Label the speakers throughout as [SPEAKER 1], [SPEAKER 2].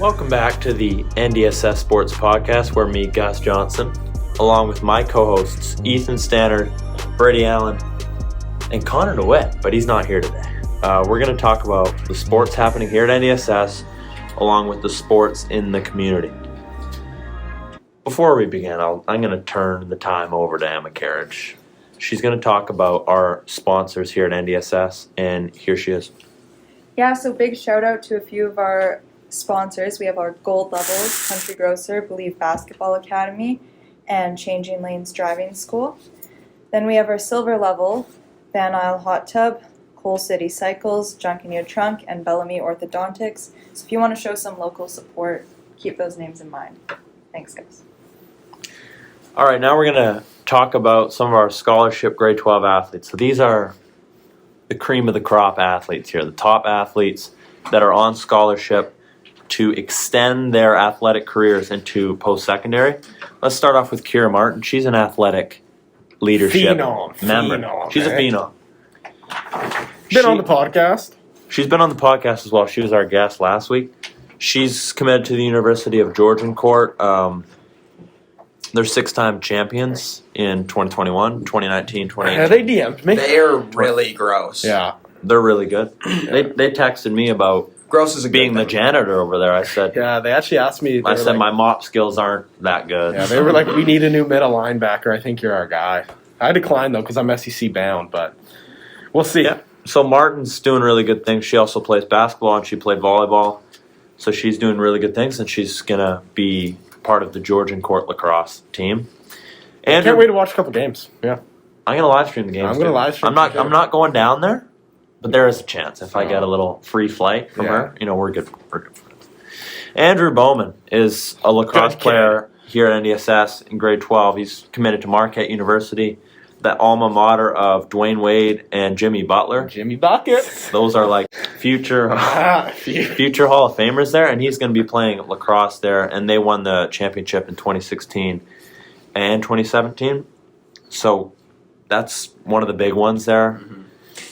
[SPEAKER 1] Welcome back to the NDSS Sports Podcast, where me, Gus Johnson, along with my co-hosts, Ethan Stannard, Brady Allen, and Connor DeWitt, but he's not here today. We're going to talk about the sports happening here at NDSS, along with the sports in the community. Before we begin, I'm going to turn the time over to Emma Carriage. She's going to talk about our sponsors here at NDSS, and here she is.
[SPEAKER 2] Yeah, so big shout out to a few of our sponsors. We have our gold levels, Country Grocer, Believe Basketball Academy, and Changing Lanes Driving School. Then we have our silver level, Van Isle Hot Tub, Coal City Cycles, Junk in Your Trunk, and Bellamy Orthodontics. So if you want to show some local support, keep those names in mind. Thanks, guys.
[SPEAKER 1] All right, now we're going to talk about some of our scholarship grade 12 athletes. So these are the cream of the crop athletes here, the top athletes that are on scholarship to extend their athletic careers into post-secondary. Let's start off with Keira Martin. She's an athletic leadership member. She's a phenom.
[SPEAKER 3] Been on the podcast.
[SPEAKER 1] She's been on the podcast as well. She was our guest last week. She's committed to the University of Georgian-Court. They're six-time champions in 2021, 2019, 2018.
[SPEAKER 3] Yeah, they DM'd me.
[SPEAKER 4] They're really gross.
[SPEAKER 3] Yeah.
[SPEAKER 1] They're really good. They texted me about
[SPEAKER 4] Gross is a
[SPEAKER 1] being the janitor over there. I said,
[SPEAKER 3] Yeah, they actually asked me.
[SPEAKER 1] I said my mop skills aren't that good.
[SPEAKER 3] Yeah, they were like, we need a new middle linebacker. I think you're our guy. I declined, though, because I'm SEC bound, but we'll see.
[SPEAKER 1] Yeah. So Martin's doing really good things. She also plays basketball and she played volleyball. So she's doing really good things, and she's going to be part of the Georgian-Court lacrosse team.
[SPEAKER 3] I can't wait to watch a couple games. Yeah.
[SPEAKER 1] I'm going to live stream the games.
[SPEAKER 3] I'm going to live stream.
[SPEAKER 1] I'm not going down there, but there is a chance if I get a little free flight from her. You know, we're good friends. Andrew Bowman is a lacrosse player here at NDSS in grade 12. He's committed to Marquette University, the alma mater of Dwayne Wade and Jimmy Butler.
[SPEAKER 3] Jimmy Bucket.
[SPEAKER 1] Those are like future Hall of Famers there, and he's going to be playing lacrosse there, and they won the championship in 2016 and 2017. So that's one of the big ones there.
[SPEAKER 4] Mm-hmm.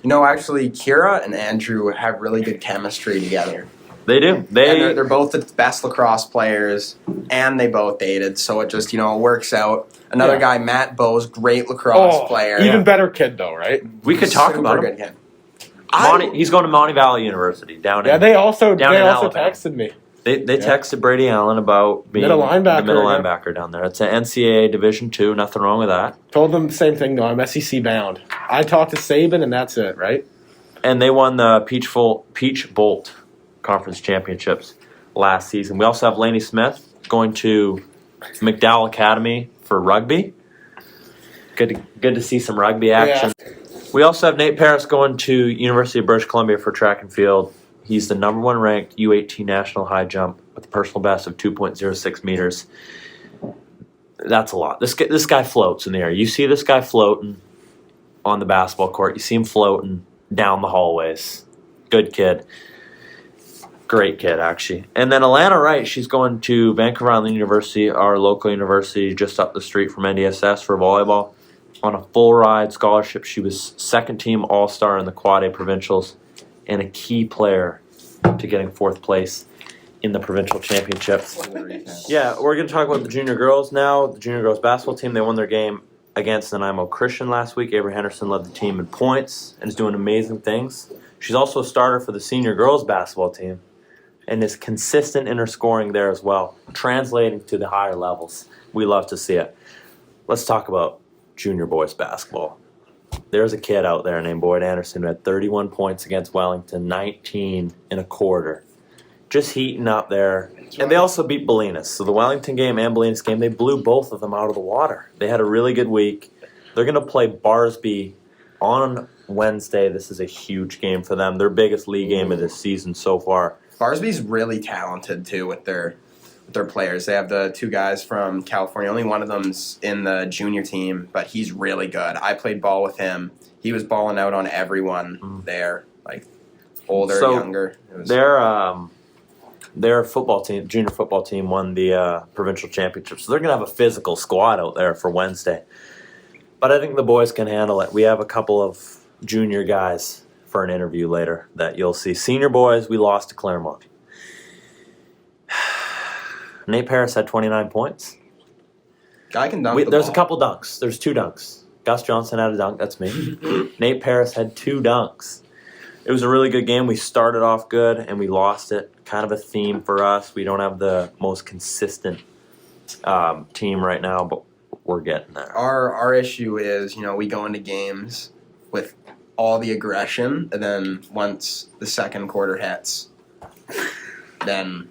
[SPEAKER 4] You know, actually, Keira and Andrew have really good chemistry together.
[SPEAKER 1] They do.
[SPEAKER 4] They're both the best lacrosse players, and they both dated, so it just, works out. Another guy, Matt Bowes, great lacrosse player.
[SPEAKER 3] Even better kid, though, right?
[SPEAKER 1] We could talk about him.
[SPEAKER 4] Good kid.
[SPEAKER 1] He's going to Monty Valley University down in
[SPEAKER 3] Yeah, they also
[SPEAKER 1] Alabama.
[SPEAKER 3] texted me.
[SPEAKER 1] They texted Brady Allen about being the middle linebacker down there. It's an NCAA Division II. Nothing wrong with that.
[SPEAKER 3] Told them the same thing, though. I'm SEC bound. I talked to Saban, and that's it, right?
[SPEAKER 1] And they won the Peach Bolt Conference Championships last season. We also have Laney Smith going to McDowell Academy for rugby. Good to see some rugby action. Yeah. We also have Nate Paris going to University of British Columbia for track and field. He's the number one ranked U18 national high jump with a personal best of 2.06 meters. That's a lot. This guy floats in the air. You see this guy floating on the basketball court. You see him floating down the hallways. Good kid. Great kid, actually. And then Alana Wright, she's going to Vancouver Island University, our local university just up the street from NDSS for volleyball, on a full ride scholarship. She was second team All-Star in the Quad A Provincials and a key player to getting fourth place in the provincial championships. Yeah, we're going to talk about the junior girls now. The junior girls basketball team, they won their game against Nanaimo Christian last week. Avery Henderson led the team in points and is doing amazing things. She's also a starter for the senior girls basketball team and is consistent in her scoring there as well, translating to the higher levels. We love to see it. Let's talk about junior boys basketball. There's a kid out there named Boyd Anderson who had 31 points against Wellington, 19 in a quarter. Just heating up there. And they also beat Bolinas. So the Wellington game and Bolinas game, they blew both of them out of the water. They had a really good week. They're going to play Barsby on Wednesday. This is a huge game for them. Their biggest league game of this season so far.
[SPEAKER 4] Barsby's really talented, too, with their players. They have the two guys from California. Only one of them's in the junior team, but he's really good. I played ball with him. He was balling out on everyone there, like older, younger.
[SPEAKER 1] Their football team, junior football team, won the provincial championship. So they're going to have a physical squad out there for Wednesday. But I think the boys can handle it. We have a couple of junior guys for an interview later that you'll see. Senior boys, we lost to Claremont. Nate Paris had 29 points.
[SPEAKER 4] Guy can dunk the
[SPEAKER 1] There's
[SPEAKER 4] ball.
[SPEAKER 1] a couple dunks. There's 2 dunks. Gus Johnson had a dunk. That's me. Nate Paris had 2 dunks. It was a really good game. We started off good, and we lost it. Kind of a theme for us. We don't have the most consistent team right now, but we're getting there.
[SPEAKER 4] Our issue is, we go into games with all the aggression, and then once the second quarter hits, then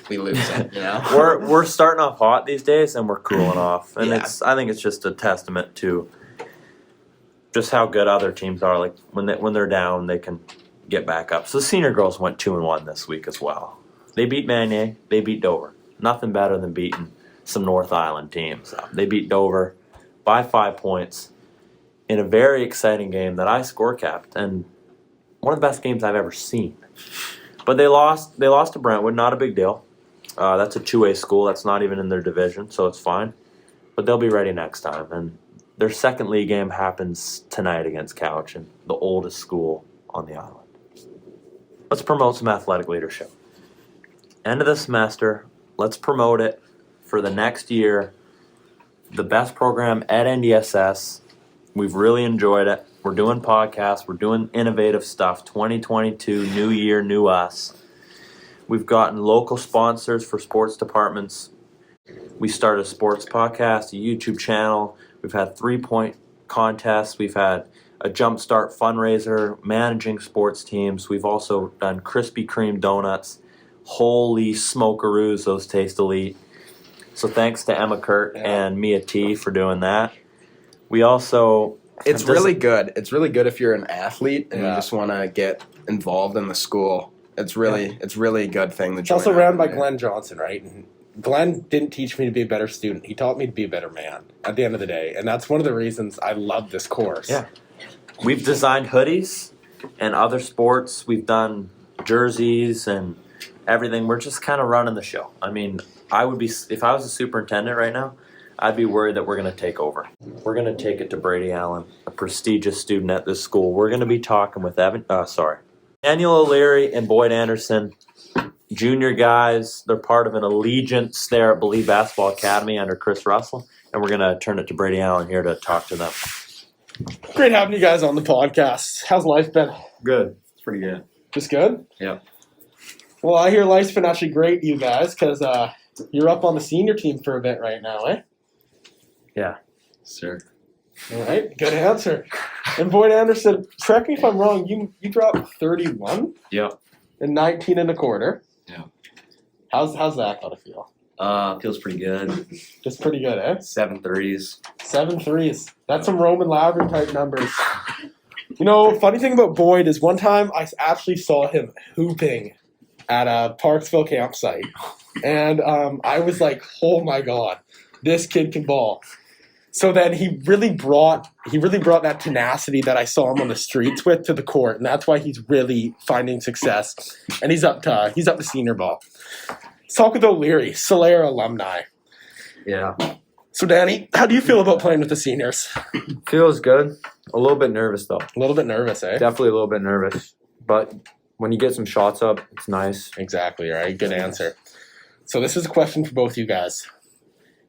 [SPEAKER 4] we lose it.
[SPEAKER 1] We're starting off hot these days, and we're cooling off, and
[SPEAKER 4] Yeah.
[SPEAKER 1] I think it's just a testament to just how good other teams are. Like when they're down, they can get back up. So the senior girls went 2-1 this week as well. They beat Manier. They beat Dover. Nothing better than beating some North Island teams. They beat Dover by 5 points in a very exciting game that I score capped, and one of the best games I've ever seen. But they lost to Brentwood. Not a big deal. That's a 2A school. That's not even in their division, so it's fine. But they'll be ready next time. And their second league game happens tonight against Cowichan, the oldest school on the island. Let's promote some athletic leadership. End of the semester, let's promote it for the next year. The best program at NDSS. We've really enjoyed it. We're doing podcasts. We're doing innovative stuff. 2022, new year, new us. We've gotten local sponsors for sports departments. We started a sports podcast, a YouTube channel. We've had 3-point contests. We've had a Jumpstart fundraiser, managing sports teams. We've also done Krispy Kreme donuts. Holy smokeroos, those taste elite. So thanks to Emma Kurt and Mia T for doing that. We also...
[SPEAKER 4] It's really good. It's really good if you're an athlete and you just want to get involved in the school. It's really a good thing to
[SPEAKER 3] It's
[SPEAKER 4] join.
[SPEAKER 3] also
[SPEAKER 4] up
[SPEAKER 3] ran by
[SPEAKER 4] and do.
[SPEAKER 3] Glenn Johnson, right? And Glenn didn't teach me to be a better student. He taught me to be a better man at the end of the day. And that's one of the reasons I love this course.
[SPEAKER 1] Yeah. We've designed hoodies and other sports. We've done jerseys and everything. We're just kind of running the show. I mean, if I was a superintendent right now, I'd be worried that we're going to take over. We're going to take it to Brady Allen, a prestigious student at this school. We're going to be talking with Daniel O'Leary and Boyd Anderson, junior guys. They're part of an allegiance there at Believe Basketball Academy under Chris Russell, and we're going to turn it to Brady Allen here to talk to them.
[SPEAKER 3] Great having you guys on the podcast. How's life been?
[SPEAKER 5] Good. It's pretty good.
[SPEAKER 3] Just good?
[SPEAKER 5] Yeah.
[SPEAKER 3] Well, I hear life's been actually great, you guys, because you're up on the senior team for a bit right now, eh?
[SPEAKER 5] Sir.
[SPEAKER 3] All right, good answer. And Boyd Anderson, correct me if I'm wrong, you dropped 31
[SPEAKER 5] Yep.
[SPEAKER 3] and 19 and a quarter.
[SPEAKER 5] Yeah.
[SPEAKER 3] How's that gotta feel?
[SPEAKER 5] Feels pretty good.
[SPEAKER 3] Just pretty good, eh?
[SPEAKER 5] 7 threes.
[SPEAKER 3] 7 threes. That's some Roman Laverne type numbers. You know, funny thing about Boyd is one time I actually saw him hooping at a Parksville campsite. And I was like, oh my God, this kid can ball. So then he really brought that tenacity that I saw him on the streets with to the court, and that's why he's really finding success. And he's up to senior ball. Let's talk with O'Leary, Solaire alumni.
[SPEAKER 5] Yeah.
[SPEAKER 3] So Danny, how do you feel about playing with the seniors?
[SPEAKER 6] Feels good. A little bit nervous though.
[SPEAKER 3] A little bit nervous, eh?
[SPEAKER 6] Definitely a little bit nervous. But when you get some shots up, it's nice.
[SPEAKER 3] Exactly, right? Good answer. So this is a question for both you guys.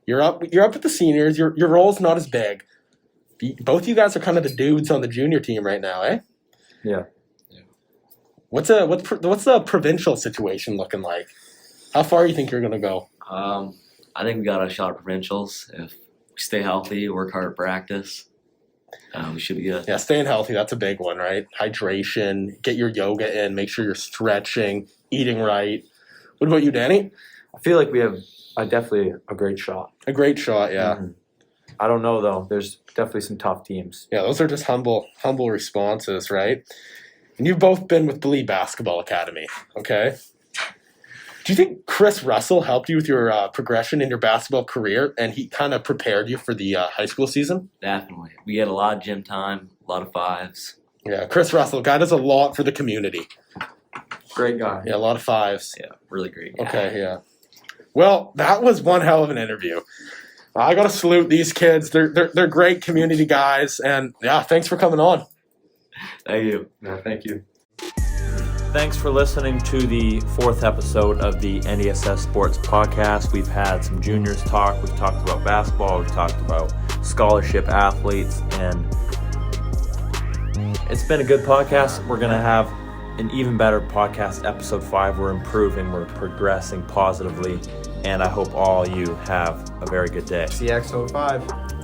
[SPEAKER 3] You're up with the seniors. Your role's not as big. Both you guys are kind of the dudes on the junior team right now, eh?
[SPEAKER 6] Yeah.
[SPEAKER 3] What's the provincial situation looking like? How far do you think you're gonna go?
[SPEAKER 5] I think we got a shot at provincials. If we stay healthy, work hard at practice, we should be good.
[SPEAKER 3] Yeah, staying healthy, that's a big one, right? Hydration, get your yoga in, make sure you're stretching, eating right. What about you, Danny?
[SPEAKER 6] I feel like we have definitely a great shot.
[SPEAKER 3] A great shot, yeah.
[SPEAKER 6] Mhm. I don't know though. There's definitely some tough teams.
[SPEAKER 3] Yeah, those are just humble responses, right? And you've both been with Believe Basketball Academy, okay? Do you think Chris Russell helped you with your progression in your basketball career, and he kind of prepared you for the high school season?
[SPEAKER 5] Definitely. We get a lot of gym time, a lot of fives.
[SPEAKER 3] Yeah, Chris Russell, guy does a lot for the community.
[SPEAKER 6] Great guy.
[SPEAKER 3] Yeah, a lot of fives.
[SPEAKER 5] Yeah, really great guy.
[SPEAKER 3] Okay, yeah. Well, that was one hell of an interview. I got to salute these kids. They're great community guys, and yeah, thanks for coming on.
[SPEAKER 5] Thank you.
[SPEAKER 6] No, thank you.
[SPEAKER 1] Thanks for listening to the 4th episode of the NDSS Sports Podcast. We've had some juniors talk. We've talked about basketball. We've talked about scholarship athletes. And it's been a good podcast. We're going to have an even better podcast, episode 5. We're improving. We're progressing positively. And I hope all you have a very good day.
[SPEAKER 4] CX05.